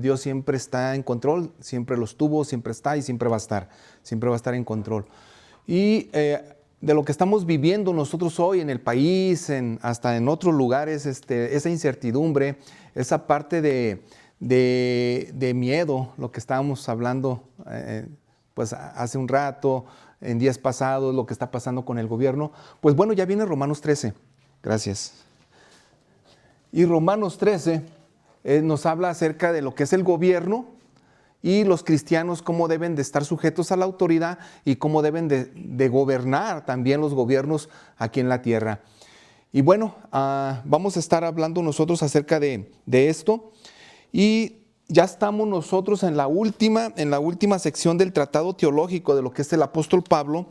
Dios siempre está en control, siempre lo estuvo, siempre está y siempre va a estar en control. Y de lo que estamos viviendo nosotros hoy en el país, hasta en otros lugares, esa incertidumbre, esa parte de miedo, lo que estábamos hablando pues hace un rato, en días pasados, lo que está pasando con el gobierno, pues bueno, ya viene Romanos 13. Gracias. Y Romanos 13 nos habla acerca de lo que es el gobierno y los cristianos, cómo deben de estar sujetos a la autoridad y cómo deben de gobernar también los gobiernos aquí en la tierra. Y bueno, vamos a estar hablando nosotros acerca de esto. Y ya estamos nosotros en la última sección del tratado teológico de lo que es el apóstol Pablo,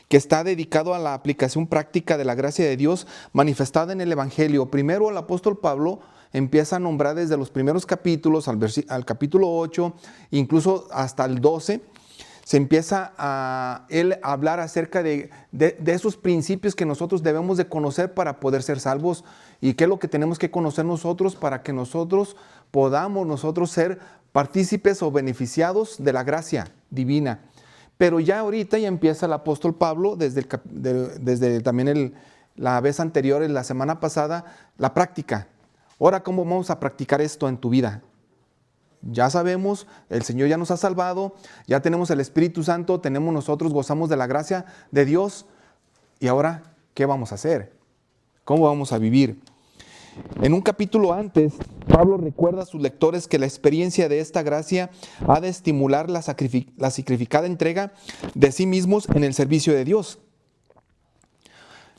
que está dedicado a la aplicación práctica de la gracia de Dios manifestada en el Evangelio. Primero el apóstol Pablo empieza a nombrar desde los primeros capítulos al capítulo 8, incluso hasta el 12, se empieza a él hablar acerca de esos principios que nosotros debemos de conocer para poder ser salvos, y qué es lo que tenemos que conocer nosotros para que nosotros podamos ser partícipes o beneficiados de la gracia divina. Pero ya ahorita ya empieza el apóstol Pablo, desde también la vez anterior, en la semana pasada, la práctica. Ahora, ¿cómo vamos a practicar esto en tu vida? Ya sabemos, el Señor ya nos ha salvado, ya tenemos el Espíritu Santo, gozamos de la gracia de Dios. Y ahora, ¿qué vamos a hacer? ¿Cómo vamos a vivir? En un capítulo antes, Pablo recuerda a sus lectores que la experiencia de esta gracia ha de estimular la sacrificada entrega de sí mismos en el servicio de Dios.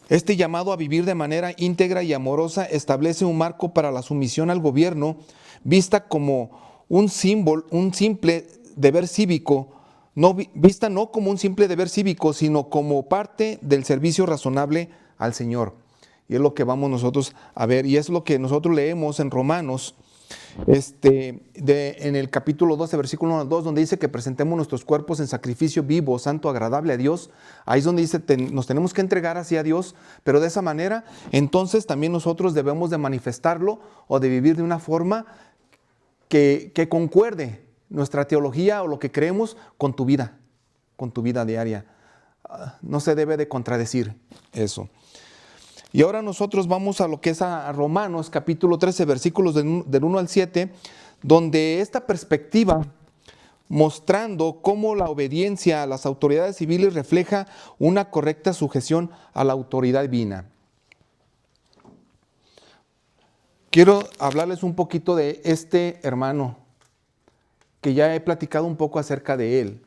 Este llamado a vivir de manera íntegra y amorosa establece un marco para la sumisión al gobierno, vista como un simple deber cívico, vista no como un simple deber cívico, sino como parte del servicio razonable al Señor. Y es lo que vamos nosotros a ver, y es lo que nosotros leemos en Romanos, en el capítulo 12, versículo 1 al 2, donde dice que presentemos nuestros cuerpos en sacrificio vivo, santo, agradable a Dios. Ahí es donde dice nos tenemos que entregar hacia Dios, pero de esa manera, entonces también nosotros debemos de manifestarlo o de vivir de una forma que concuerde nuestra teología o lo que creemos con tu vida diaria. No se debe de contradecir eso. Y ahora nosotros vamos a lo que es a Romanos capítulo 13, versículos del 1 al 7, donde esta perspectiva, mostrando cómo la obediencia a las autoridades civiles refleja una correcta sujeción a la autoridad divina. Quiero hablarles un poquito de este hermano, que ya he platicado un poco acerca de él.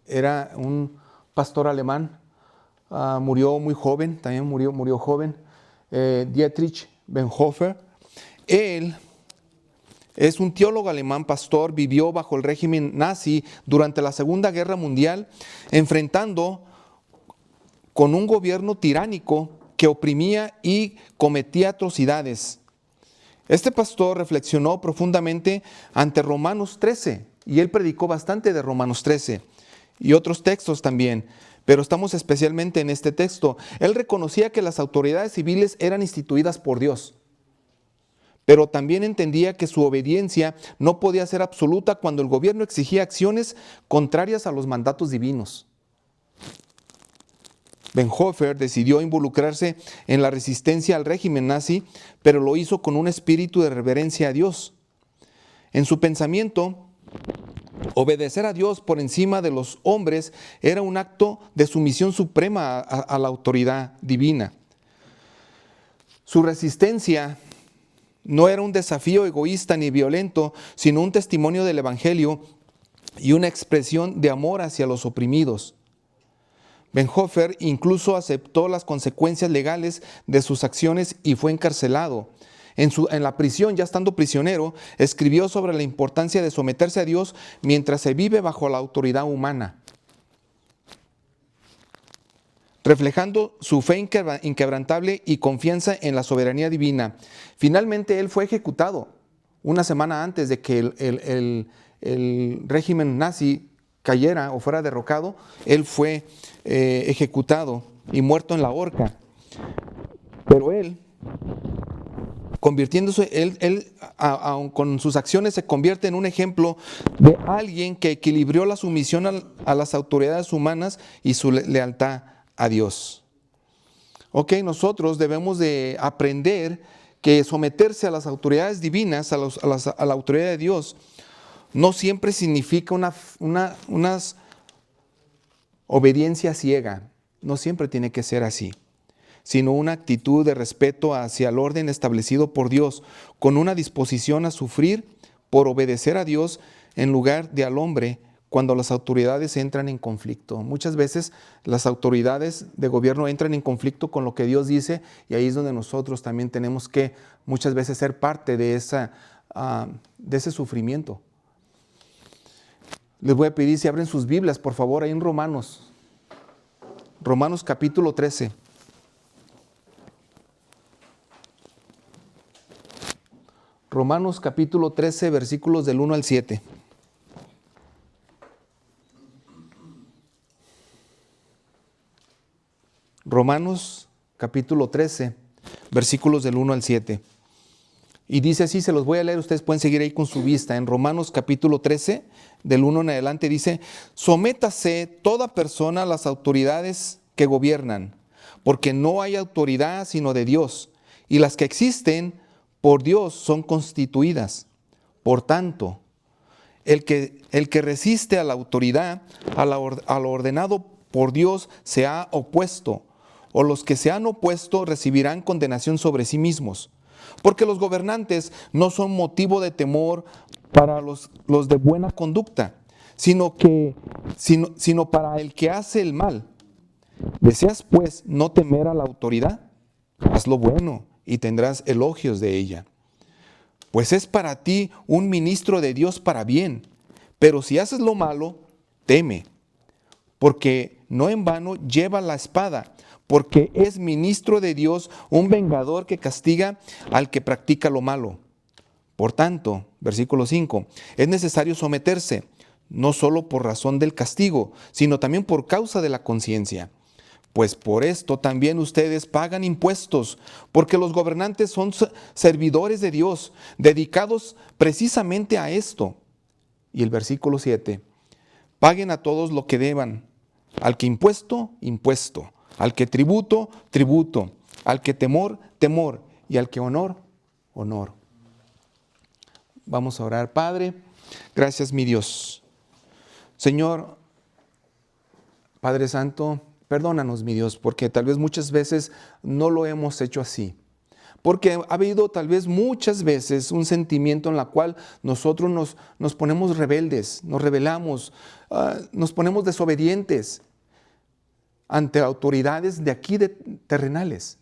Era un pastor alemán. Murió muy joven, también murió joven, Dietrich Bonhoeffer. Él es un teólogo alemán, pastor, vivió bajo el régimen nazi durante la Segunda Guerra Mundial, enfrentando con un gobierno tiránico que oprimía y cometía atrocidades. Este pastor reflexionó profundamente ante Romanos 13, y él predicó bastante de Romanos 13 y otros textos también. Pero estamos especialmente en este texto. Él reconocía que las autoridades civiles eran instituidas por Dios, pero también entendía que su obediencia no podía ser absoluta cuando el gobierno exigía acciones contrarias a los mandatos divinos. Bonhoeffer decidió involucrarse en la resistencia al régimen nazi, pero lo hizo con un espíritu de reverencia a Dios. En su pensamiento, obedecer a Dios por encima de los hombres era un acto de sumisión suprema a la autoridad divina. Su resistencia no era un desafío egoísta ni violento, sino un testimonio del Evangelio y una expresión de amor hacia los oprimidos. Bonhoeffer incluso aceptó las consecuencias legales de sus acciones y fue encarcelado. En la prisión, ya estando prisionero, escribió sobre la importancia de someterse a Dios mientras se vive bajo la autoridad humana, reflejando su fe inquebrantable y confianza en la soberanía divina. Finalmente, él fue ejecutado una semana antes de que el régimen nazi cayera o fuera derrocado. Él fue ejecutado y muerto en la horca. Pero él convirtiéndose, con sus acciones se convierte en un ejemplo de alguien que equilibró la sumisión a las autoridades humanas y su lealtad a Dios. Ok, nosotros debemos de aprender que someterse a las autoridades divinas, a la autoridad de Dios, no siempre significa una obediencia ciega. No siempre tiene que ser así, sino una actitud de respeto hacia el orden establecido por Dios, con una disposición a sufrir por obedecer a Dios en lugar de al hombre cuando las autoridades entran en conflicto. Muchas veces las autoridades de gobierno entran en conflicto con lo que Dios dice, y ahí es donde nosotros también tenemos que muchas veces ser parte de ese sufrimiento. Les voy a pedir si abren sus Biblias, por favor, ahí en Romanos capítulo 13. Romanos capítulo 13, versículos del 1 al 7. Romanos capítulo 13, versículos del 1 al 7. Y dice así, se los voy a leer, ustedes pueden seguir ahí con su vista. En Romanos capítulo 13, del 1 en adelante, dice: sométase toda persona a las autoridades que gobiernan, porque no hay autoridad sino de Dios, y las que existen por Dios son constituidas. Por tanto, el que resiste a la autoridad, a lo ordenado por Dios, se ha opuesto, o los que se han opuesto recibirán condenación sobre sí mismos. Porque los gobernantes no son motivo de temor para los de buena conducta, sino para el que hace el mal. ¿Deseas pues no temer a la autoridad? Haz lo bueno y tendrás elogios de ella. Pues es para ti un ministro de Dios para bien. Pero si haces lo malo, teme, porque no en vano lleva la espada, porque es ministro de Dios, un vengador que castiga al que practica lo malo. Por tanto, versículo 5, es necesario someterse, no solo por razón del castigo, sino también por causa de la conciencia. Pues por esto también ustedes pagan impuestos, porque los gobernantes son servidores de Dios, dedicados precisamente a esto. Y el versículo 7, paguen a todos lo que deban, al que impuesto, impuesto, al que tributo, tributo, al que temor, temor, y al que honor, honor. Vamos a orar. Padre, gracias mi Dios. Señor, Padre Santo, perdónanos mi Dios, porque tal vez muchas veces no lo hemos hecho así. Porque ha habido tal vez muchas veces un sentimiento en la cual nosotros nos ponemos rebeldes, nos rebelamos, nos ponemos desobedientes ante autoridades de aquí terrenales.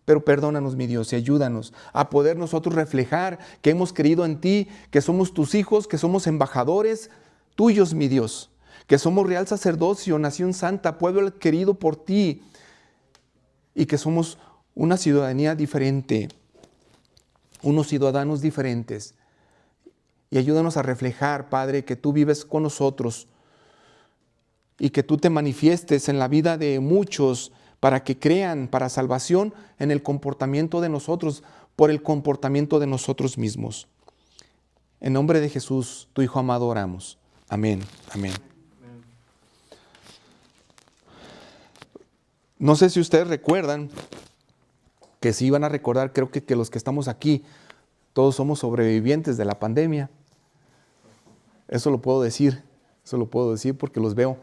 Pero perdónanos, mi Dios, y ayúdanos a poder nosotros reflejar que hemos creído en ti, que somos tus hijos, que somos embajadores tuyos, mi Dios, que somos real sacerdocio, nación santa, pueblo adquirido por ti, y que somos una ciudadanía diferente, unos ciudadanos diferentes. Y ayúdanos a reflejar, Padre, que tú vives con nosotros y que tú te manifiestes en la vida de muchos para que crean para salvación en el comportamiento de nosotros, por el comportamiento de nosotros mismos. En nombre de Jesús, tu Hijo amado, oramos. Amén. Amén. No sé si ustedes recuerdan, que si iban a recordar, creo que los que estamos aquí, todos somos sobrevivientes de la pandemia. Eso lo puedo decir porque los veo.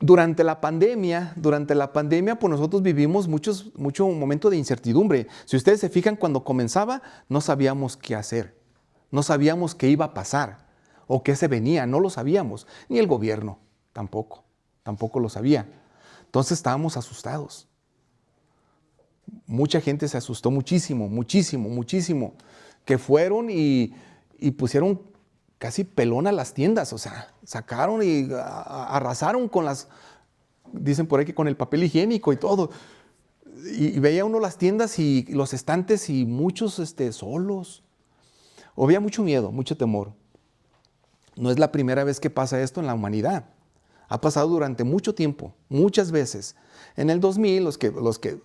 Durante la pandemia, pues nosotros vivimos mucho momento de incertidumbre. Si ustedes se fijan, cuando comenzaba, no sabíamos qué hacer. No sabíamos qué iba a pasar o qué se venía, no lo sabíamos. Ni el gobierno, tampoco lo sabía. Entonces estábamos asustados. Mucha gente se asustó muchísimo, que fueron y pusieron casi pelón a las tiendas, o sea, sacaron y arrasaron dicen por ahí que con el papel higiénico y todo. Y veía uno las tiendas y los estantes y muchos solos. Había mucho miedo, mucho temor. No es la primera vez que pasa esto en la humanidad. Ha pasado durante mucho tiempo, muchas veces. En el 2000, los que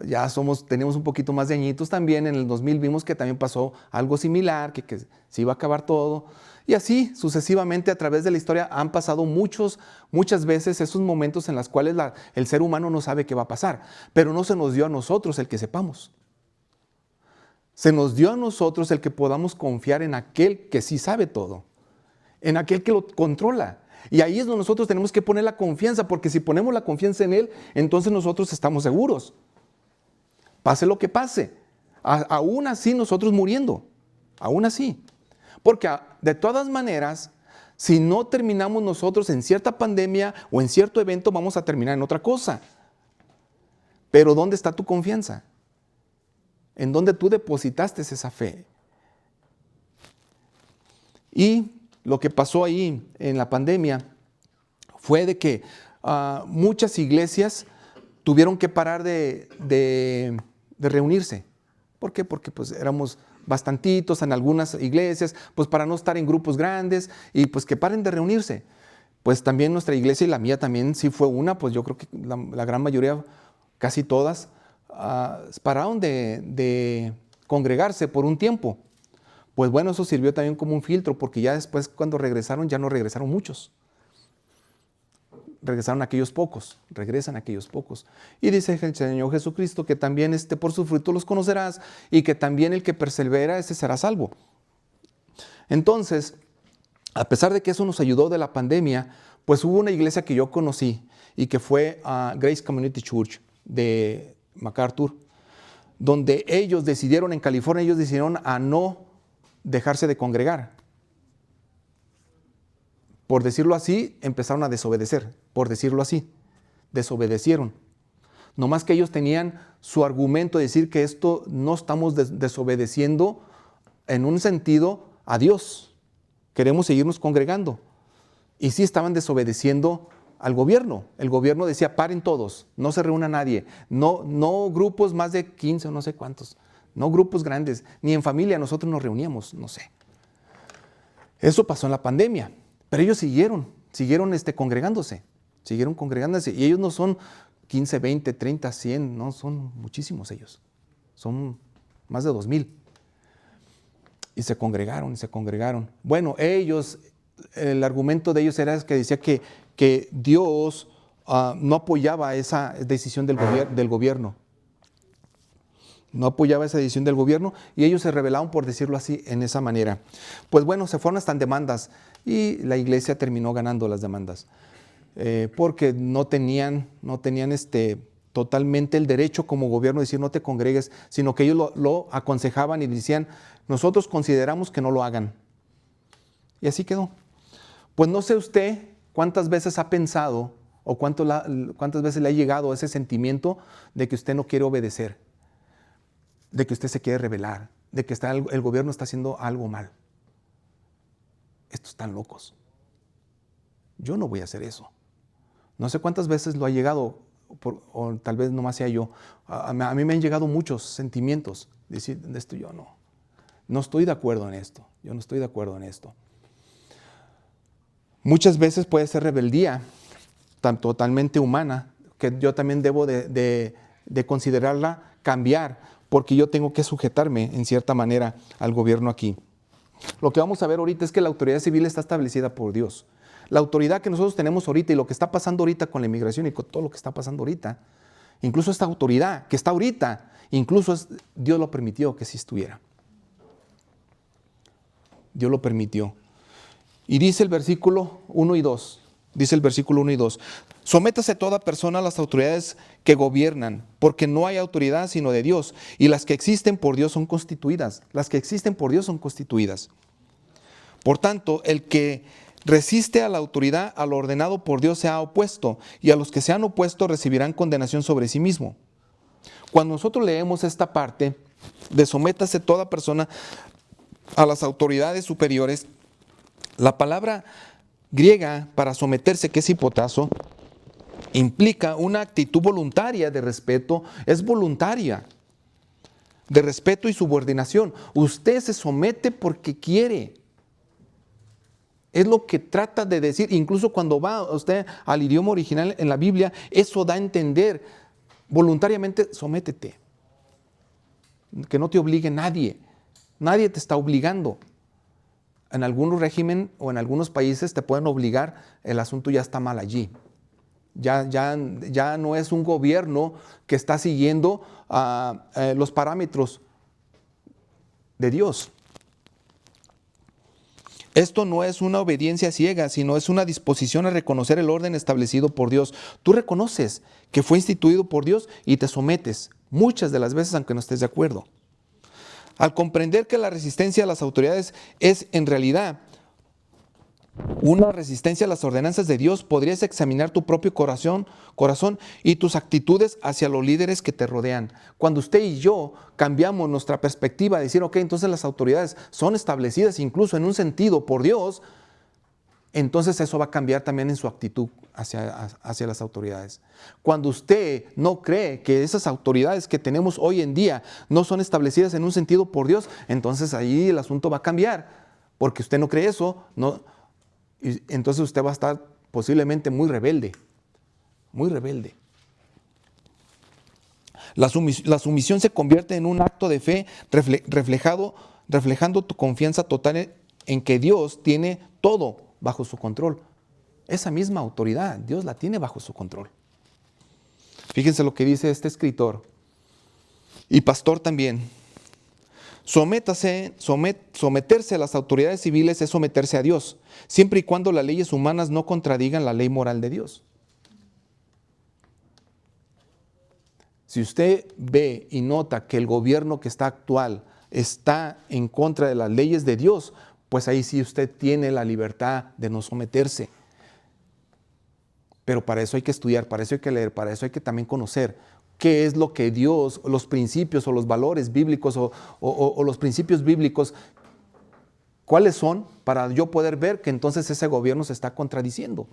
ya tenemos un poquito más de añitos también. En el 2000 vimos que también pasó algo similar, que se iba a acabar todo. Y así sucesivamente a través de la historia han pasado muchas veces esos momentos en los cuales el ser humano no sabe qué va a pasar. Pero no se nos dio a nosotros el que sepamos. Se nos dio a nosotros el que podamos confiar en aquel que sí sabe todo, en aquel que lo controla. Y ahí es donde nosotros tenemos que poner la confianza, porque si ponemos la confianza en Él, entonces nosotros estamos seguros. Pase lo que pase, aún así nosotros muriendo, aún así. Porque de todas maneras, si no terminamos nosotros en cierta pandemia o en cierto evento, vamos a terminar en otra cosa. Pero ¿dónde está tu confianza? ¿En dónde tú depositaste esa fe? Y lo que pasó ahí en la pandemia fue de que muchas iglesias tuvieron que parar de reunirse. ¿Por qué? Porque pues éramos bastantitos en algunas iglesias, pues para no estar en grupos grandes y pues que paren de reunirse. Pues también nuestra iglesia y la mía también sí fue una, pues yo creo que la gran mayoría, casi todas, pararon de congregarse por un tiempo. Pues bueno, eso sirvió también como un filtro, porque ya después cuando regresaron, ya no regresaron muchos. Regresaron aquellos pocos, regresan aquellos pocos. Y dice el Señor Jesucristo que también por su fruto los conocerás y que también el que persevera, ese será salvo. Entonces, a pesar de que eso nos ayudó de la pandemia, pues hubo una iglesia que yo conocí y que fue Grace Community Church de MacArthur, donde ellos decidieron, en California, ellos decidieron a no dejarse de congregar. Por decirlo así, empezaron a desobedecer, por decirlo así, desobedecieron. No más que ellos tenían su argumento de decir que esto no estamos desobedeciendo en un sentido a Dios. Queremos seguirnos congregando. Y sí estaban desobedeciendo al gobierno. El gobierno decía, paren todos, no se reúna nadie, no grupos más de 15 o no sé cuántos, no grupos grandes, ni en familia nosotros nos reuníamos, no sé. Eso pasó en la pandemia. Pero ellos siguieron congregándose, y ellos no son 15, 20, 30, 100, no, son muchísimos ellos, son más de 2000. Y se congregaron. Bueno, el argumento de ellos era que decía que Dios no apoyaba esa decisión del gobierno. No apoyaba esa decisión del gobierno y ellos se rebelaron, por decirlo así, en esa manera. Pues bueno, se fueron hasta en demandas y la iglesia terminó ganando las demandas porque no tenían totalmente el derecho como gobierno de decir no te congregues, sino que ellos lo aconsejaban y decían, nosotros consideramos que no lo hagan. Y así quedó. Pues no sé usted cuántas veces ha pensado o cuántas veces le ha llegado ese sentimiento de que usted no quiere obedecer, de que usted se quiere rebelar, de que el gobierno está haciendo algo mal. Estos están locos. Yo no voy a hacer eso. No sé cuántas veces lo ha llegado, o tal vez nomás sea yo. A mí me han llegado muchos sentimientos de decir, de esto yo no estoy de acuerdo en esto. Yo no estoy de acuerdo en esto. Muchas veces puede ser rebeldía totalmente humana, que yo también debo de considerarla cambiar, porque yo tengo que sujetarme en cierta manera al gobierno aquí. Lo que vamos a ver ahorita es que la autoridad civil está establecida por Dios. La autoridad que nosotros tenemos ahorita y lo que está pasando ahorita con la inmigración y con todo lo que está pasando ahorita, incluso esta autoridad que está ahorita, incluso Dios lo permitió que sí estuviera. Dios lo permitió. Y dice el versículo 1 y 2. Dice el versículo 1 y 2. Sométase toda persona a las autoridades que gobiernan, porque no hay autoridad sino de Dios, y las que existen por Dios son constituidas. Las que existen por Dios son constituidas. Por tanto, el que resiste a la autoridad, a lo ordenado por Dios se ha opuesto, y a los que se han opuesto recibirán condenación sobre sí mismo. Cuando nosotros leemos esta parte de sométase toda persona a las autoridades superiores, la palabra griega para someterse, que es hipotazo, implica una actitud voluntaria de respeto, es voluntaria, de respeto y subordinación. Usted se somete porque quiere. Es lo que trata de decir, incluso cuando va usted al idioma original en la Biblia, eso da a entender. voluntariamente sométete. Que no te obligue nadie. Nadie te está obligando. En algún régimen o en algunos países te pueden obligar, el asunto ya está mal allí. Ya no es un gobierno que está siguiendo los parámetros de Dios. Esto no es una obediencia ciega, sino es una disposición a reconocer el orden establecido por Dios. Tú reconoces que fue instituido por Dios y te sometes, muchas de las veces aunque no estés de acuerdo. Al comprender que la resistencia a las autoridades es en realidad una resistencia a las ordenanzas de Dios, podrías examinar tu propio corazón y tus actitudes hacia los líderes que te rodean. Cuando usted y yo cambiamos nuestra perspectiva de decir, ok, entonces las autoridades son establecidas incluso en un sentido por Dios, entonces eso va a cambiar también en su actitud hacia las autoridades. Cuando usted no cree que esas autoridades que tenemos hoy en día no son establecidas en un sentido por Dios, entonces ahí el asunto va a cambiar, porque usted no cree eso, y entonces usted va a estar posiblemente muy rebelde, muy rebelde. La sumisión se convierte en un acto de fe reflejando tu confianza total en que Dios tiene todo bajo su control. Esa misma autoridad, Dios la tiene bajo su control. Fíjense lo que dice este escritor y pastor también. Someterse a las autoridades civiles es someterse a Dios, siempre y cuando las leyes humanas no contradigan la ley moral de Dios. Si usted ve y nota que el gobierno que está actual está en contra de las leyes de Dios, pues ahí sí usted tiene la libertad de no someterse. Pero para eso hay que estudiar, para eso hay que leer, para eso hay que también conocer qué es lo que Dios, los principios o los valores bíblicos o los principios bíblicos, cuáles son para yo poder ver que entonces ese gobierno se está contradiciendo.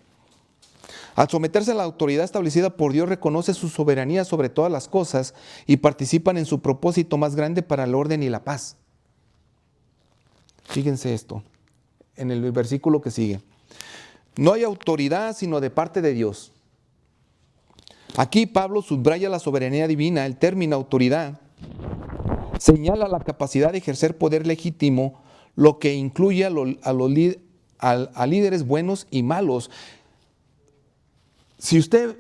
Al someterse a la autoridad establecida por Dios, reconoce su soberanía sobre todas las cosas y participan en su propósito más grande para el orden y la paz. Fíjense esto, en el versículo que sigue. No hay autoridad sino de parte de Dios. Aquí Pablo subraya la soberanía divina. El término autoridad señala la capacidad de ejercer poder legítimo, lo que incluye a líderes buenos y malos. Si usted,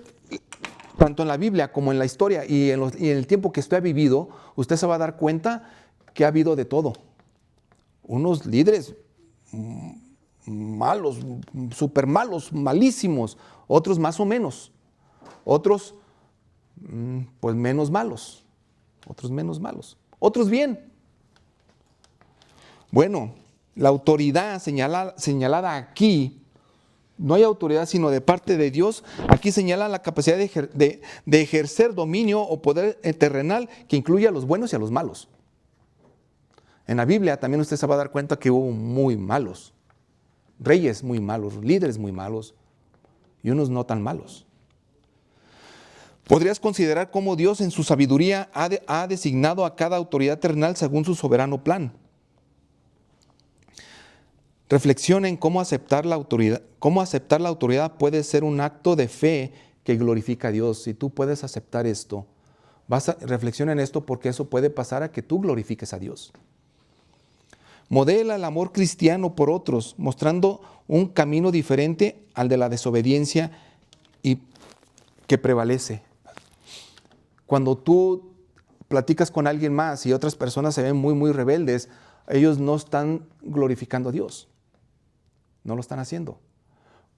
tanto en la Biblia como en la historia y en el tiempo que usted ha vivido, usted se va a dar cuenta que ha habido de todo. Unos líderes malos, súper malos, malísimos, otros más o menos, otros pues menos malos, otros bien. Bueno, la autoridad señalada aquí, no hay autoridad sino de parte de Dios. Aquí señala la capacidad de ejercer dominio o poder terrenal que incluye a los buenos y a los malos. En la Biblia también usted se va a dar cuenta que hubo muy malos, reyes muy malos, líderes muy malos y unos no tan malos. Podrías considerar cómo Dios en su sabiduría ha designado a cada autoridad terrenal según su soberano plan. Reflexiona en cómo aceptar la autoridad. Cómo aceptar la autoridad puede ser un acto de fe que glorifica a Dios. Si tú puedes aceptar esto, reflexiona en esto porque eso puede pasar a que tú glorifiques a Dios. Modela el amor cristiano por otros, mostrando un camino diferente al de la desobediencia y que prevalece. Cuando tú platicas con alguien más y otras personas se ven muy, muy rebeldes, ellos no están glorificando a Dios. No lo están haciendo.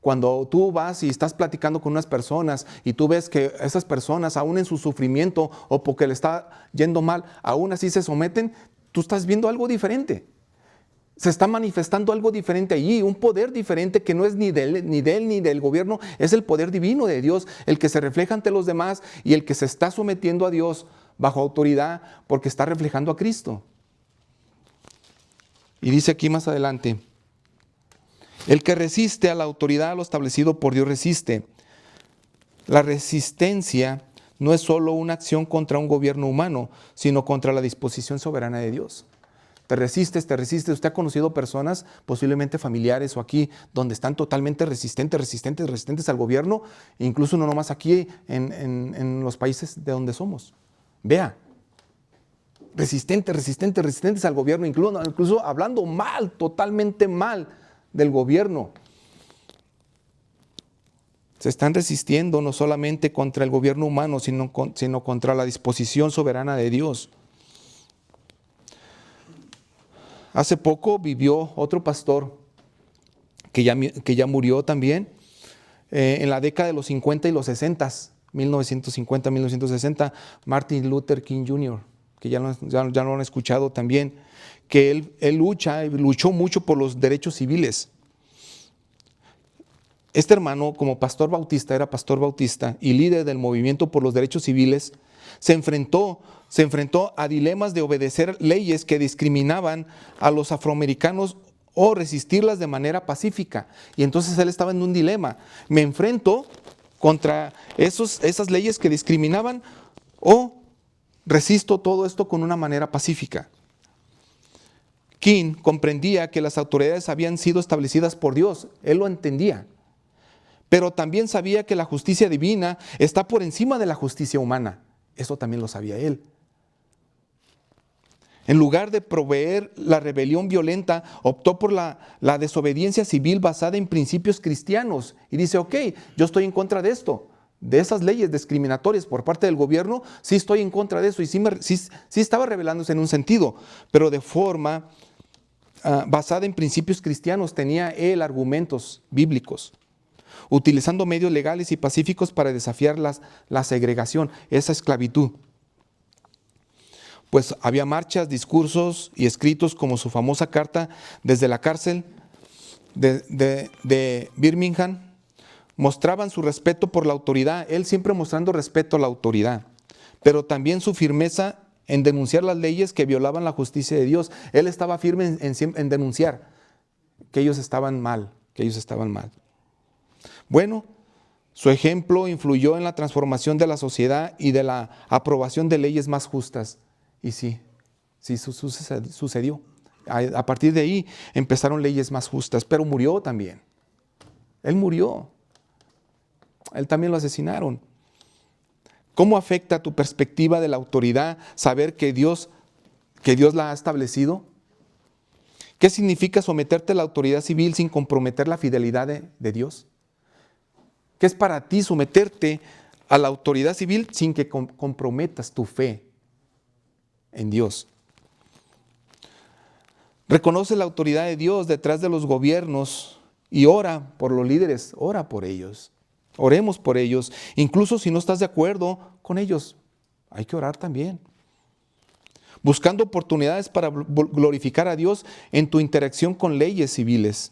Cuando tú vas y estás platicando con unas personas y tú ves que esas personas, aún en su sufrimiento o porque le está yendo mal, aún así se someten, tú estás viendo algo diferente. Se está manifestando algo diferente allí, un poder diferente que no es ni de él ni del gobierno, es el poder divino de Dios, el que se refleja ante los demás y el que se está sometiendo a Dios bajo autoridad porque está reflejando a Cristo. Y dice aquí más adelante, el que resiste a la autoridad, a lo establecido por Dios resiste. La resistencia no es solo una acción contra un gobierno humano, sino contra la disposición soberana de Dios. te resistes. Usted ha conocido personas, posiblemente familiares o aquí, donde están totalmente resistentes al gobierno, incluso no nomás aquí en los países de donde somos. Vea, resistentes al gobierno, incluso hablando mal, totalmente mal del gobierno. Se están resistiendo no solamente contra el gobierno humano, sino contra la disposición soberana de Dios. Hace poco vivió otro pastor que ya murió también, en la década de los 50 y los 60, 1950, 1960, Martin Luther King Jr., que ya lo han escuchado también, que él luchó mucho por los derechos civiles. Este hermano, como era pastor bautista y líder del movimiento por los derechos civiles, se enfrentó a dilemas de obedecer leyes que discriminaban a los afroamericanos o resistirlas de manera pacífica. Y entonces él estaba en un dilema. Me enfrento contra esas leyes que discriminaban o resisto todo esto con una manera pacífica. King comprendía que las autoridades habían sido establecidas por Dios. Él lo entendía. Pero también sabía que la justicia divina está por encima de la justicia humana. Eso también lo sabía él. En lugar de proveer la rebelión violenta, optó por la desobediencia civil basada en principios cristianos. Y dice, ok, yo estoy en contra de esto, de esas leyes discriminatorias por parte del gobierno, sí estoy en contra de eso. Y sí estaba rebelándose en un sentido, pero de forma basada en principios cristianos. Tenía él argumentos bíblicos, utilizando medios legales y pacíficos para desafiar la segregación, esa esclavitud. Pues había marchas, discursos y escritos como su famosa carta desde la cárcel de Birmingham, mostraban su respeto por la autoridad, él siempre mostrando respeto a la autoridad, pero también su firmeza en denunciar las leyes que violaban la justicia de Dios. Él estaba firme en denunciar que ellos estaban mal, Bueno, su ejemplo influyó en la transformación de la sociedad y de la aprobación de leyes más justas. Y sí sucedió. A partir de ahí empezaron leyes más justas, pero murió también. Él murió. Él también lo asesinaron. ¿Cómo afecta tu perspectiva de la autoridad saber que Dios la ha establecido? ¿Qué significa someterte a la autoridad civil sin comprometer la fidelidad de Dios? ¿Qué es para ti someterte a la autoridad civil sin que comprometas tu fe en Dios? Reconoce la autoridad de Dios detrás de los gobiernos y ora por los líderes, ora por ellos. Oremos por ellos, incluso si no estás de acuerdo con ellos, hay que orar también. Buscando oportunidades para glorificar a Dios en tu interacción con leyes civiles.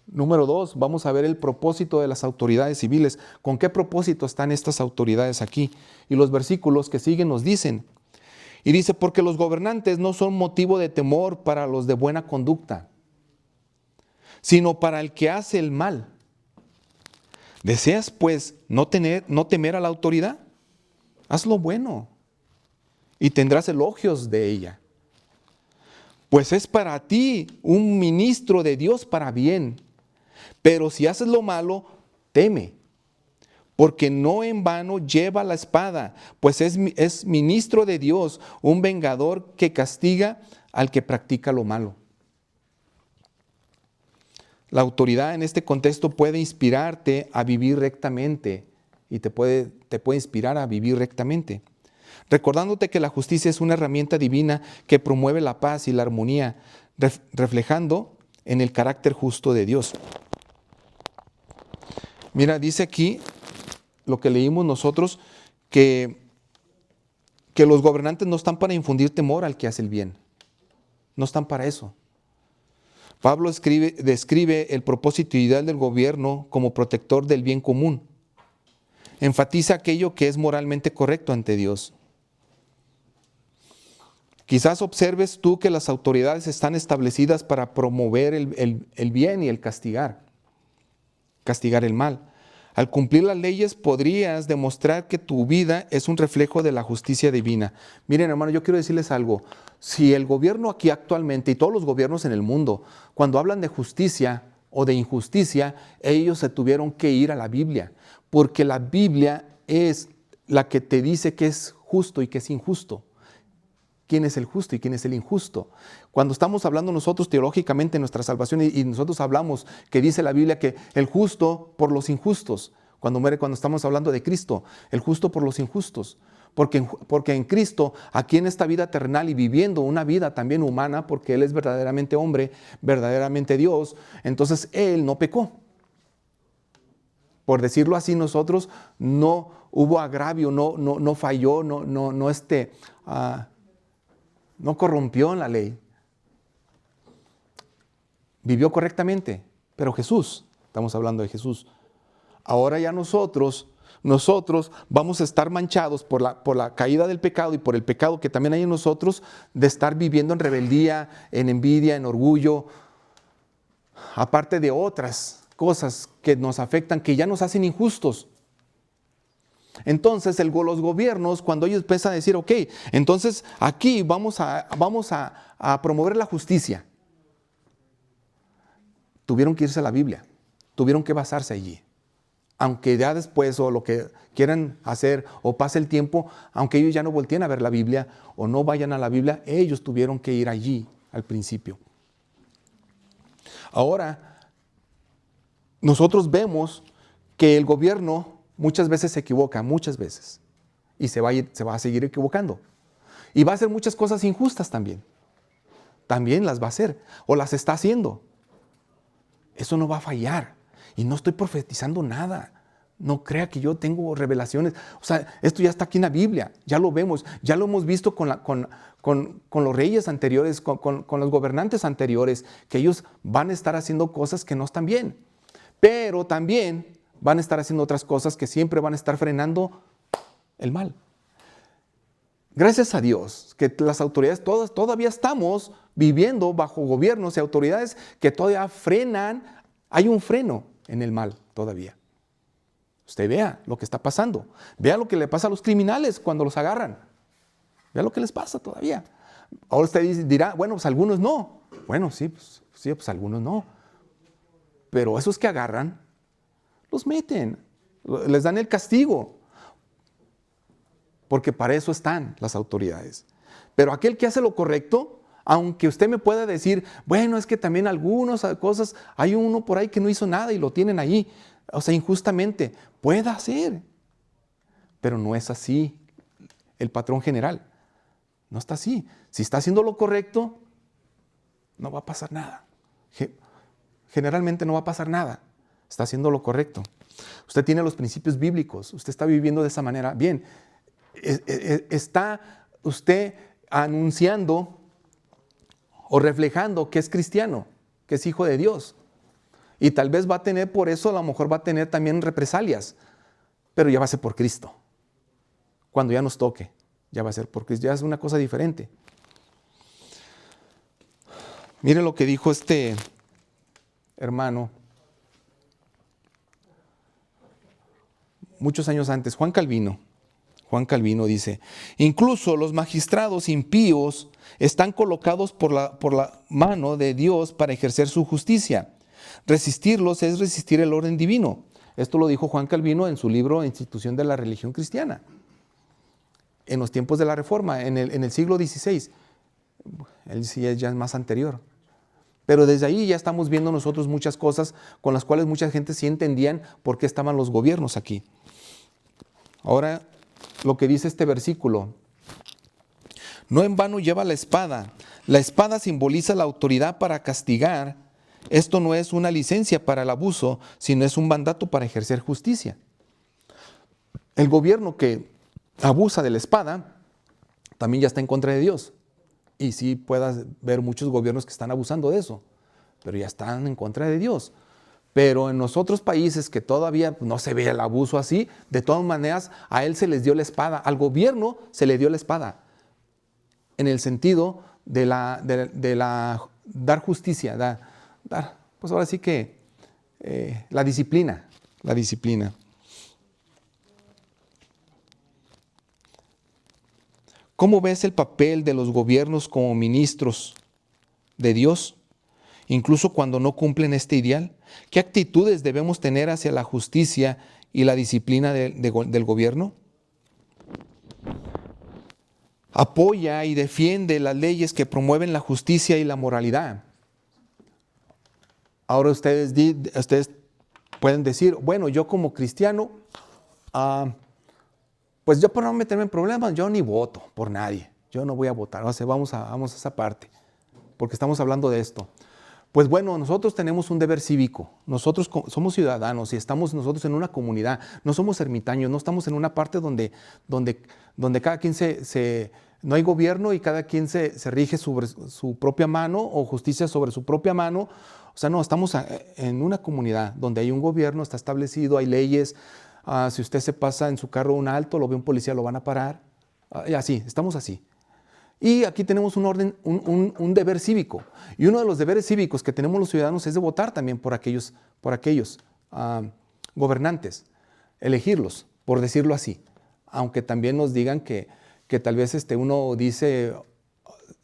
Número 2, vamos a ver el propósito de las autoridades civiles. ¿Con qué propósito están estas autoridades aquí? Y los versículos que siguen nos dicen. Y dice, porque los gobernantes no son motivo de temor para los de buena conducta, sino para el que hace el mal. ¿Deseas pues no temer a la autoridad? Haz lo bueno y tendrás elogios de ella. Pues es para ti un ministro de Dios para bien. Pero si haces lo malo, teme, porque no en vano lleva la espada, pues es ministro de Dios, un vengador que castiga al que practica lo malo. La autoridad en este contexto puede inspirarte a vivir rectamente y te puede inspirar a vivir rectamente. Recordándote que la justicia es una herramienta divina que promueve la paz y la armonía, reflejando en el carácter justo de Dios. Mira, dice aquí lo que leímos nosotros, que los gobernantes no están para infundir temor al que hace el bien. No están para eso. Pablo describe el propósito ideal del gobierno como protector del bien común. Enfatiza aquello que es moralmente correcto ante Dios. Quizás observes tú que las autoridades están establecidas para promover el bien y el castigar el mal. Al cumplir las leyes podrías demostrar que tu vida es un reflejo de la justicia divina. Miren, hermano, yo quiero decirles algo. Si el gobierno aquí actualmente y todos los gobiernos en el mundo, cuando hablan de justicia o de injusticia, ellos se tuvieron que ir a la Biblia, porque la Biblia es la que te dice que es justo y que es injusto. ¿Quién es el justo y quién es el injusto? Cuando estamos hablando nosotros teológicamente en nuestra salvación y nosotros hablamos que dice la Biblia que el justo por los injustos, cuando estamos hablando de Cristo, el justo por los injustos. Porque en Cristo, aquí en esta vida terrenal y viviendo una vida también humana, porque Él es verdaderamente hombre, verdaderamente Dios, entonces Él no pecó. Por decirlo así, nosotros no hubo agravio, no falló, no corrompió en la ley. Vivió correctamente. Pero Jesús, estamos hablando de Jesús. Ahora ya nosotros vamos a estar manchados por la caída del pecado y por el pecado que también hay en nosotros, de estar viviendo en rebeldía, en envidia, en orgullo, aparte de otras cosas que nos afectan, que ya nos hacen injustos. Entonces los gobiernos, cuando ellos empiezan a decir, ok, entonces aquí vamos a promover la justicia, tuvieron que irse a la Biblia, tuvieron que basarse allí. Aunque ya después o lo que quieran hacer o pase el tiempo, aunque ellos ya no volteen a ver la Biblia o no vayan a la Biblia, ellos tuvieron que ir allí al principio. Ahora, nosotros vemos que el gobierno muchas veces se equivoca, muchas veces, y se va a seguir equivocando. Y va a hacer muchas cosas injustas también. También las va a hacer, o las está haciendo. Eso no va a fallar. Y no estoy profetizando nada. No crea que yo tengo revelaciones. O sea, esto ya está aquí en la Biblia. Ya lo vemos. Ya lo hemos visto con los reyes anteriores, con los gobernantes anteriores, que ellos van a estar haciendo cosas que no están bien. Pero también van a estar haciendo otras cosas que siempre van a estar frenando el mal. Gracias a Dios que las autoridades todavía estamos viviendo bajo gobiernos y autoridades que todavía frenan. Hay un freno en el mal todavía. Usted vea lo que está pasando. Vea lo que le pasa a los criminales cuando los agarran. Vea lo que les pasa todavía. Ahora usted dirá, bueno, pues algunos no. Bueno, sí, pues algunos no. Pero esos que agarran, los meten. Les dan el castigo. Porque para eso están las autoridades. Pero aquel que hace lo correcto, aunque usted me pueda decir, bueno, es que también algunas cosas, hay uno por ahí que no hizo nada y lo tienen ahí, o sea, injustamente, puede ser, pero no es así el patrón general, no está así. Si está haciendo lo correcto, no va a pasar nada, generalmente no va a pasar nada, está haciendo lo correcto. Usted tiene los principios bíblicos, usted está viviendo de esa manera, bien, está usted anunciando o reflejando que es cristiano, que es hijo de Dios. Y tal vez va a tener, por eso a lo mejor va a tener también represalias, pero ya va a ser por Cristo. Cuando ya nos toque, ya va a ser por Cristo, ya es una cosa diferente. Miren lo que dijo este hermano muchos años antes, Juan Calvino. Juan Calvino dice, incluso los magistrados impíos están colocados por la mano de Dios para ejercer su justicia. Resistirlos es resistir el orden divino. Esto lo dijo Juan Calvino en su libro Institución de la Religión Cristiana. En los tiempos de la Reforma, en el siglo XVI. Él sí ya es más anterior. Pero desde ahí ya estamos viendo nosotros muchas cosas con las cuales mucha gente sí entendían por qué estaban los gobiernos aquí. Ahora, lo que dice este versículo, no en vano lleva la espada. La espada simboliza la autoridad para castigar. Esto no es una licencia para el abuso, sino es un mandato para ejercer justicia. El gobierno que abusa de la espada también ya está en contra de Dios. Y sí puedas ver muchos gobiernos que están abusando de eso, pero ya están en contra de Dios. Pero en los otros países que todavía no se ve el abuso así, de todas maneras a él se les dio la espada, al gobierno se le dio la espada, en el sentido de dar justicia, dar, pues ahora sí que la disciplina. ¿Cómo ves el papel de los gobiernos como ministros de Dios, incluso cuando no cumplen este ideal? ¿Qué actitudes debemos tener hacia la justicia y la disciplina del gobierno? Apoya y defiende las leyes que promueven la justicia y la moralidad. Ahora ustedes pueden decir, bueno, yo como cristiano, pues yo por no meterme en problemas, yo ni voto por nadie. Yo no voy a votar. O sea, vamos a esa parte, porque estamos hablando de esto. Pues bueno, nosotros tenemos un deber cívico. Nosotros somos ciudadanos y estamos nosotros en una comunidad. No somos ermitaños, no estamos en una parte donde cada quien no hay gobierno y cada quien se rige sobre su propia mano o justicia sobre su propia mano. O sea, no, estamos en una comunidad donde hay un gobierno, está establecido, hay leyes. Si usted se pasa en su carro un alto, lo ve un policía, lo van a parar. Y así, estamos así. Y aquí tenemos un orden, un deber cívico. Y uno de los deberes cívicos que tenemos los ciudadanos es de votar también por aquellos gobernantes, elegirlos, por decirlo así. Aunque también nos digan que tal vez uno dice,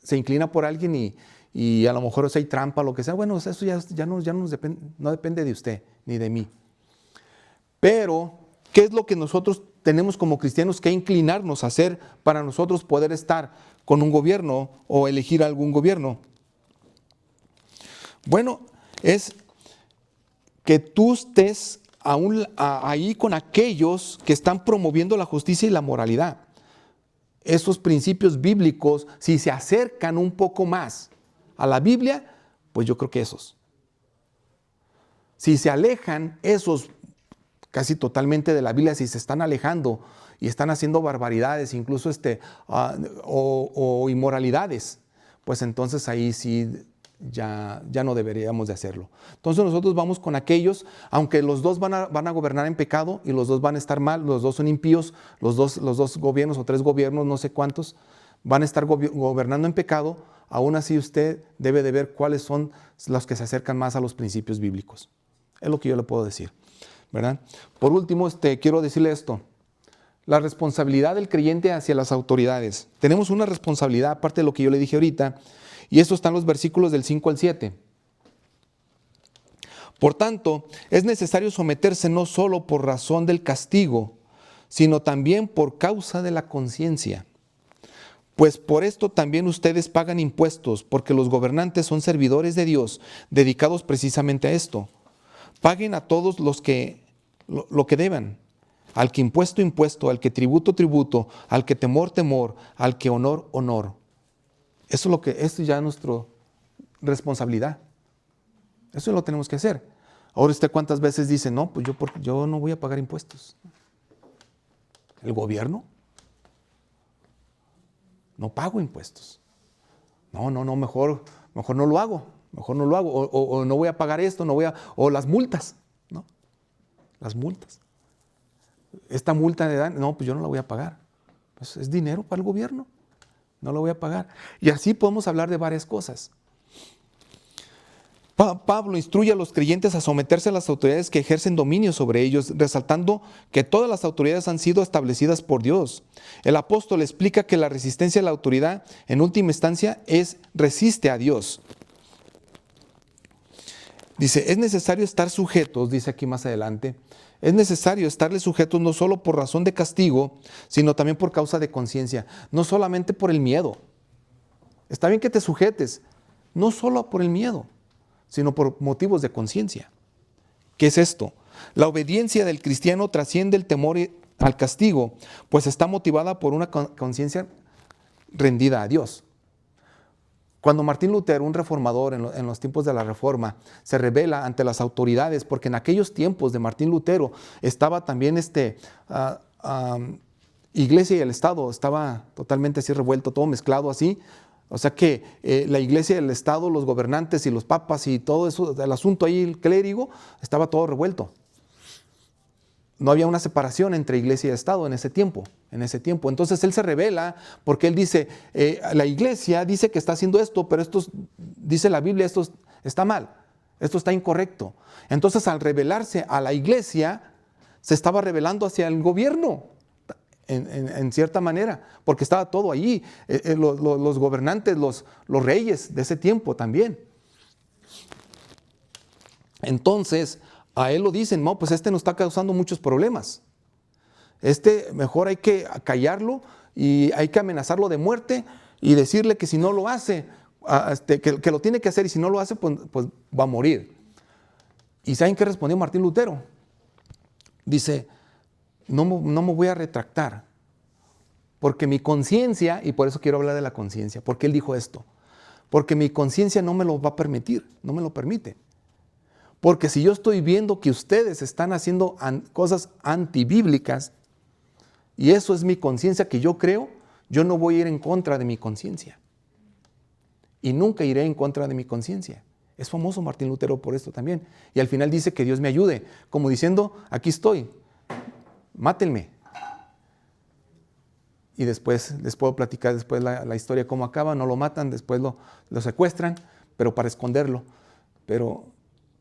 se inclina por alguien y a lo mejor hay trampa, lo que sea. Bueno, eso ya no depende de usted ni de mí. Pero, ¿qué es lo que nosotros tenemos como cristianos que inclinarnos a hacer para nosotros poder estar con un gobierno o elegir algún gobierno? Bueno, es que tú estés ahí con aquellos que están promoviendo la justicia y la moralidad. Esos principios bíblicos, si se acercan un poco más a la Biblia, pues yo creo que esos. Si se alejan esos casi totalmente de la Biblia, si se están alejando y están haciendo barbaridades, incluso o inmoralidades, pues entonces ahí sí ya no deberíamos de hacerlo. Entonces nosotros vamos con aquellos, aunque los dos van a gobernar en pecado y los dos van a estar mal, los dos son impíos, los dos gobiernos o tres gobiernos, no sé cuántos, van a estar gobernando en pecado, aún así usted debe de ver cuáles son los que se acercan más a los principios bíblicos. Es lo que yo le puedo decir, ¿verdad? Por último, quiero decirle esto. La responsabilidad del creyente hacia las autoridades. Tenemos una responsabilidad, aparte de lo que yo le dije ahorita, y esto está en los versículos del 5 al 7. Por tanto, es necesario someterse no solo por razón del castigo, sino también por causa de la conciencia. Pues por esto también ustedes pagan impuestos, porque los gobernantes son servidores de Dios, dedicados precisamente a esto. Paguen a todos lo que deban. Al que impuesto, impuesto, al que tributo, tributo, al que temor, temor, al que honor, honor. Esto ya es nuestra responsabilidad. Eso lo tenemos que hacer. Ahora usted cuántas veces dice, no, pues yo no voy a pagar impuestos. ¿El gobierno? No pago impuestos. No, mejor no lo hago. Mejor no lo hago. O no voy a pagar esto, o las multas, ¿no? Las multas. Esta multa de dan, no, pues yo no la voy a pagar. Pues es dinero para el gobierno. No lo voy a pagar. Y así podemos hablar de varias cosas. Pablo instruye a los creyentes a someterse a las autoridades que ejercen dominio sobre ellos, resaltando que todas las autoridades han sido establecidas por Dios. El apóstol explica que la resistencia a la autoridad, en última instancia, resiste a Dios. Dice, es necesario estar sujetos, dice aquí más adelante, es necesario estarle sujetos no solo por razón de castigo, sino también por causa de conciencia, no solamente por el miedo. Está bien que te sujetes, no solo por el miedo, sino por motivos de conciencia. ¿Qué es esto? La obediencia del cristiano trasciende el temor al castigo, pues está motivada por una conciencia rendida a Dios. Cuando Martín Lutero, un reformador en los tiempos de la Reforma, se rebela ante las autoridades, porque en aquellos tiempos de Martín Lutero estaba también iglesia y el Estado, estaba totalmente así revuelto, todo mezclado así. O sea que la iglesia y el Estado, los gobernantes y los papas y todo eso, el asunto ahí, el clérigo, estaba todo revuelto. No había una separación entre iglesia y Estado en ese tiempo. Entonces él se rebela porque él dice, la iglesia dice que está haciendo esto, pero dice la Biblia, esto está mal, esto está incorrecto. Entonces al rebelarse a la iglesia, se estaba rebelando hacia el gobierno. en cierta manera, porque estaba todo allí, los gobernantes, los reyes de ese tiempo también. Entonces, a él lo dicen, no, pues nos está causando muchos problemas. Mejor hay que callarlo y hay que amenazarlo de muerte y decirle que si no lo hace, que lo tiene que hacer, y si no lo hace, pues va a morir. ¿Y saben qué respondió Martín Lutero? Dice, no me voy a retractar, porque mi conciencia, y por eso quiero hablar de la conciencia, porque él dijo esto, porque mi conciencia no me lo va a permitir, no me lo permite. Porque si yo estoy viendo que ustedes están haciendo cosas antibíblicas, y eso es mi conciencia que yo creo, yo no voy a ir en contra de mi conciencia. Y nunca iré en contra de mi conciencia. Es famoso Martín Lutero por esto también. Y al final dice que Dios me ayude, como diciendo, aquí estoy, mátenme. Y después les puedo platicar después la historia cómo acaba. No lo matan, después lo secuestran, pero para esconderlo. Pero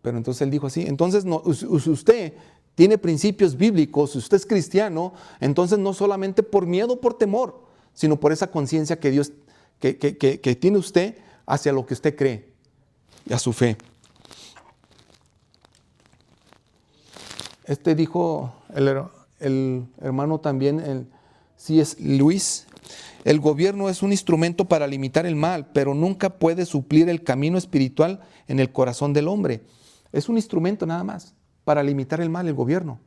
entonces él dijo así, entonces si usted tiene principios bíblicos, si usted es cristiano, entonces no solamente por miedo o por temor, sino por esa conciencia que Dios, que tiene usted hacia lo que usted cree y a su fe. Dijo el hermano también, C.S. Lewis, el gobierno es un instrumento para limitar el mal, pero nunca puede suplir el camino espiritual en el corazón del hombre. Es un instrumento nada más para limitar el mal, el gobierno.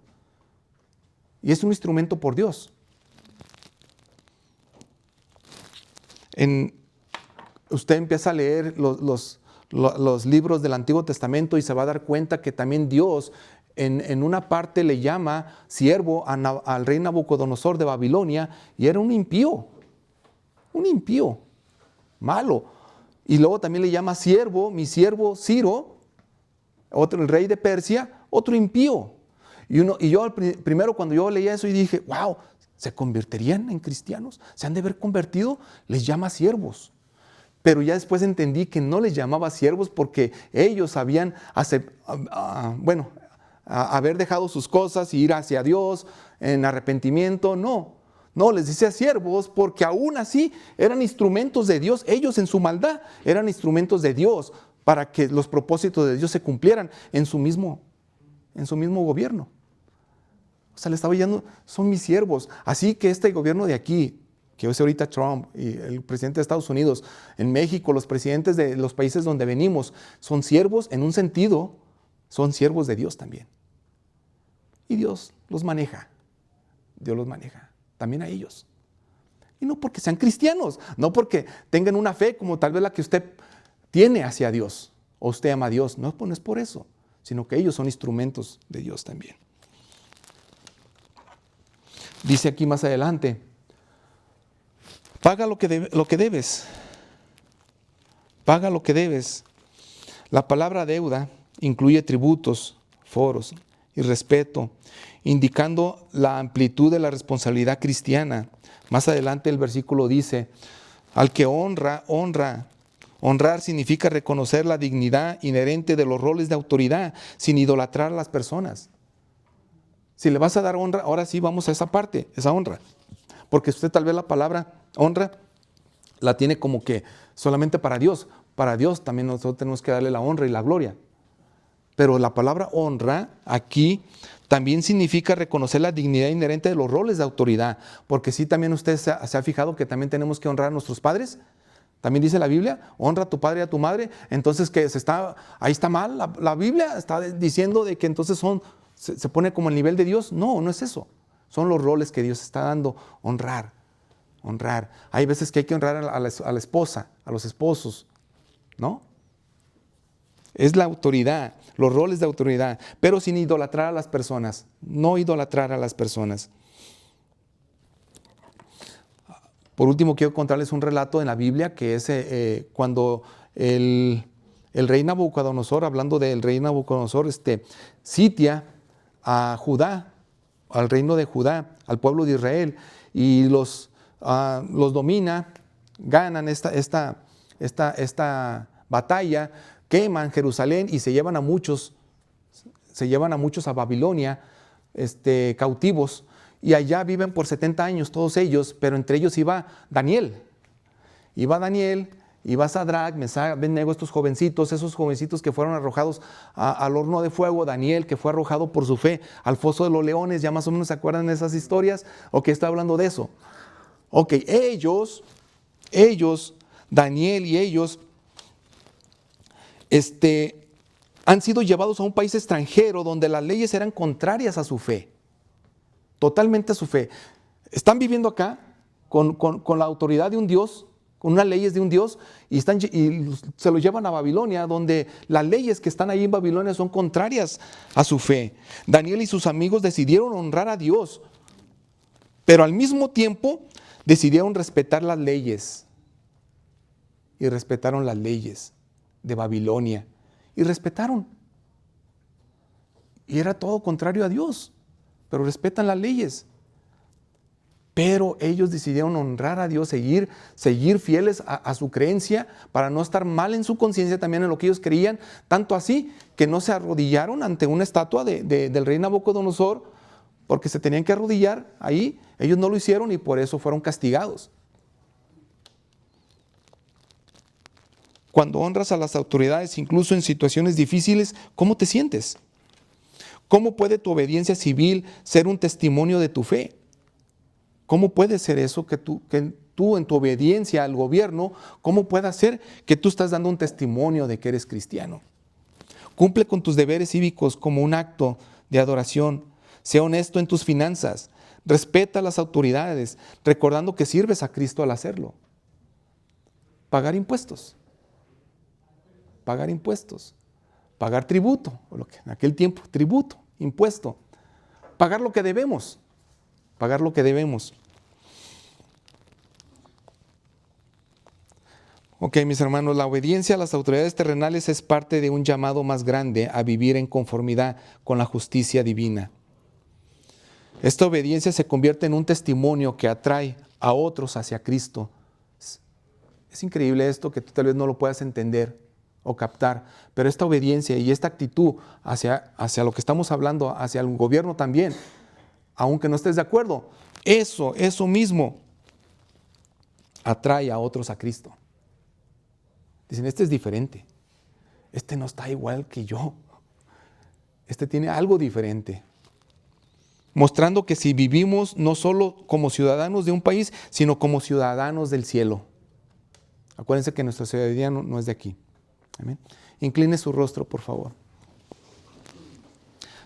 Y es un instrumento por Dios. Usted empieza a leer los libros del Antiguo Testamento y se va a dar cuenta que también Dios en una parte le llama siervo al rey Nabucodonosor de Babilonia, y era un impío, malo. Y luego también le llama siervo, mi siervo Ciro, el rey de Persia, otro impío. Y yo primero cuando yo leía eso y dije, wow, ¿se convertirían en cristianos? ¿Se han de haber convertido? Les llama siervos. Pero ya después entendí que no les llamaba siervos porque ellos habían haber dejado sus cosas y ir hacia Dios en arrepentimiento. No, les decía siervos porque aún así eran instrumentos de Dios. Ellos en su maldad eran instrumentos de Dios para que los propósitos de Dios se cumplieran en su mismo gobierno. O sea, le estaba diciendo, son mis siervos. Así que este gobierno de aquí, que es ahorita Trump y el presidente de Estados Unidos, en México, los presidentes de los países donde venimos, son siervos en un sentido, son siervos de Dios también. Y Dios los maneja. Dios los maneja también a ellos. Y no porque sean cristianos, no porque tengan una fe como tal vez la que usted tiene hacia Dios, o usted ama a Dios. No es por eso, sino que ellos son instrumentos de Dios también. Dice aquí más adelante, paga lo que debes. Paga lo que debes. La palabra deuda incluye tributos, foros y respeto, indicando la amplitud de la responsabilidad cristiana. Más adelante el versículo dice, al que honra, honra. Honrar significa reconocer la dignidad inherente de los roles de autoridad sin idolatrar a las personas. Si le vas a dar honra, ahora sí vamos a esa parte, esa honra. Porque usted tal vez la palabra honra la tiene como que solamente para Dios. Para Dios también nosotros tenemos que darle la honra y la gloria. Pero la palabra honra aquí también significa reconocer la dignidad inherente de los roles de autoridad. Porque sí, también usted se ha fijado que también tenemos que honrar a nuestros padres. También dice la Biblia, honra a tu padre y a tu madre. Entonces, ahí está mal. La Biblia está diciendo de que entonces se pone como el nivel de Dios. No es eso. Son los roles que Dios está dando. Honrar. Hay veces que hay que honrar a la esposa, a los esposos, ¿no? Es la autoridad, los roles de autoridad, pero sin idolatrar a las personas. No idolatrar a las personas. Por último, quiero contarles un relato en la Biblia que es cuando el rey Nabucodonosor, hablando del rey Nabucodonosor, sitia a Judá, al reino de Judá, al pueblo de Israel, y los domina, ganan esta batalla, queman Jerusalén y se llevan a muchos a Babilonia, cautivos. y allá viven por 70 años todos ellos, pero entre ellos iba Daniel. Iba Sadrach, Mesach, Abednego, estos jovencitos, esos jovencitos que fueron arrojados al horno de fuego, Daniel que fue arrojado por su fe al foso de los leones, ya más o menos se acuerdan de esas historias, ok, estoy hablando de eso. Ok, ellos, Daniel y ellos, han sido llevados a un país extranjero donde las leyes eran contrarias a su fe, totalmente a su fe. Están viviendo acá con la autoridad de un Dios, con unas leyes de un Dios, y se los llevan a Babilonia, donde las leyes que están ahí en Babilonia son contrarias a su fe. Daniel y sus amigos decidieron honrar a Dios, pero al mismo tiempo decidieron respetar las leyes. Y respetaron las leyes de Babilonia. Y respetaron. Y era todo contrario a Dios, pero respetan las leyes. Pero ellos decidieron honrar a Dios, seguir fieles a su creencia para no estar mal en su conciencia también en lo que ellos creían, tanto así que no se arrodillaron ante una estatua del rey Nabucodonosor, porque se tenían que arrodillar ahí. Ellos no lo hicieron y por eso fueron castigados. Cuando honras a las autoridades, incluso en situaciones difíciles, ¿cómo te sientes? ¿Cómo puede tu obediencia civil ser un testimonio de tu fe? ¿Cómo puede ser eso que tú en tu obediencia al gobierno, cómo puede ser que tú estás dando un testimonio de que eres cristiano? Cumple con tus deberes cívicos como un acto de adoración. Sé honesto en tus finanzas. Respeta a las autoridades, recordando que sirves a Cristo al hacerlo. Pagar impuestos. Pagar tributo, en aquel tiempo, tributo, impuesto. Pagar lo que debemos. Ok, mis hermanos, la obediencia a las autoridades terrenales es parte de un llamado más grande a vivir en conformidad con la justicia divina. Esta obediencia se convierte en un testimonio que atrae a otros hacia Cristo. Es increíble esto, que tú tal vez no lo puedas entender o captar, pero esta obediencia y esta actitud hacia lo que estamos hablando, hacia el gobierno también, aunque no estés de acuerdo, eso mismo atrae a otros a Cristo. Dicen, este es diferente, este no está igual que yo, este tiene algo diferente. Mostrando que si vivimos no solo como ciudadanos de un país, sino como ciudadanos del cielo. Acuérdense que nuestra ciudadanía no es de aquí. Amén. Incline su rostro, por favor.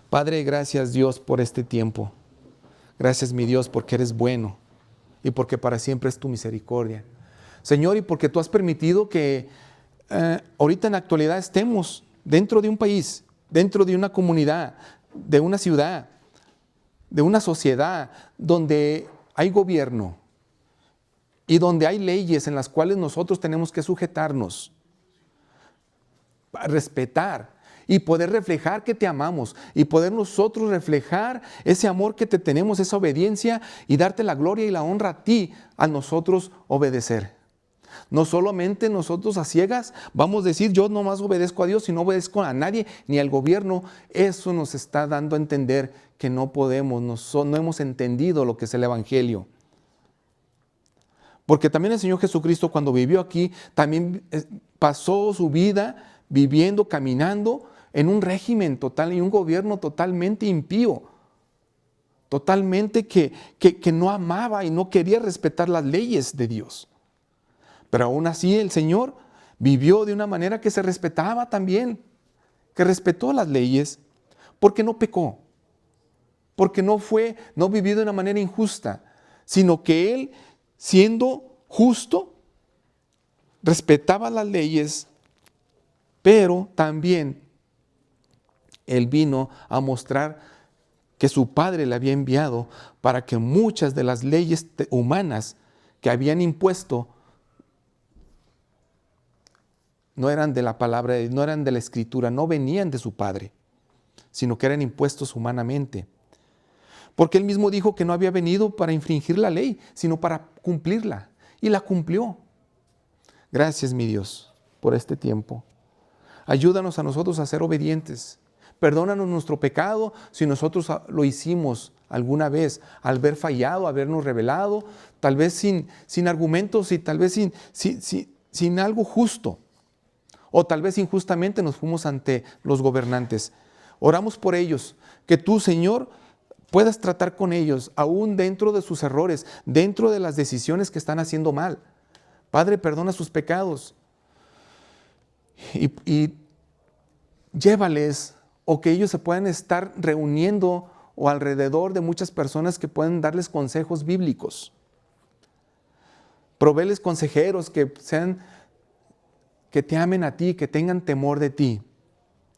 Padre, gracias Dios por este tiempo. Gracias mi Dios porque eres bueno y porque para siempre es tu misericordia. Señor, y porque tú has permitido que ahorita en la actualidad estemos dentro de un país, dentro de una comunidad, de una ciudad, de una sociedad donde hay gobierno y donde hay leyes en las cuales nosotros tenemos que sujetarnos, respetar y poder reflejar que te amamos y poder nosotros reflejar ese amor que te tenemos, esa obediencia y darte la gloria y la honra a ti al nosotros obedecer. No solamente nosotros a ciegas vamos a decir yo nomás obedezco a Dios y no obedezco a nadie ni al gobierno. Eso nos está dando a entender que no podemos, no hemos entendido lo que es el Evangelio. Porque también el Señor Jesucristo cuando vivió aquí también pasó su vida viviendo, caminando en un régimen total y un gobierno totalmente impío. Totalmente que no amaba y no quería respetar las leyes de Dios. Pero aún así el Señor vivió de una manera que se respetaba también, que respetó las leyes, porque no pecó, porque no vivió de una manera injusta, sino que Él, siendo justo, respetaba las leyes, pero también Él vino a mostrar que su Padre le había enviado para que muchas de las leyes humanas que habían impuesto no eran de la palabra, no eran de la Escritura, no venían de su Padre, sino que eran impuestos humanamente. Porque Él mismo dijo que no había venido para infringir la ley, sino para cumplirla. Y la cumplió. Gracias, mi Dios, por este tiempo. Ayúdanos a nosotros a ser obedientes. Perdónanos nuestro pecado si nosotros lo hicimos alguna vez, al ver fallado, habernos revelado, tal vez sin argumentos y tal vez sin algo justo. O tal vez injustamente nos fuimos ante los gobernantes. Oramos por ellos, que tú, Señor, puedas tratar con ellos, aún dentro de sus errores, dentro de las decisiones que están haciendo mal. Padre, perdona sus pecados y llévales, o que ellos se puedan estar reuniendo o alrededor de muchas personas que pueden darles consejos bíblicos. Provéles consejeros que te amen a ti, que tengan temor de ti,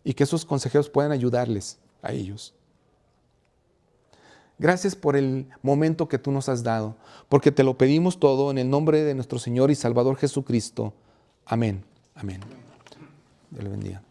y que esos consejeros puedan ayudarles a ellos. Gracias por el momento que tú nos has dado, porque te lo pedimos todo en el nombre de nuestro Señor y Salvador Jesucristo. Amén. Amén. Dios le bendiga.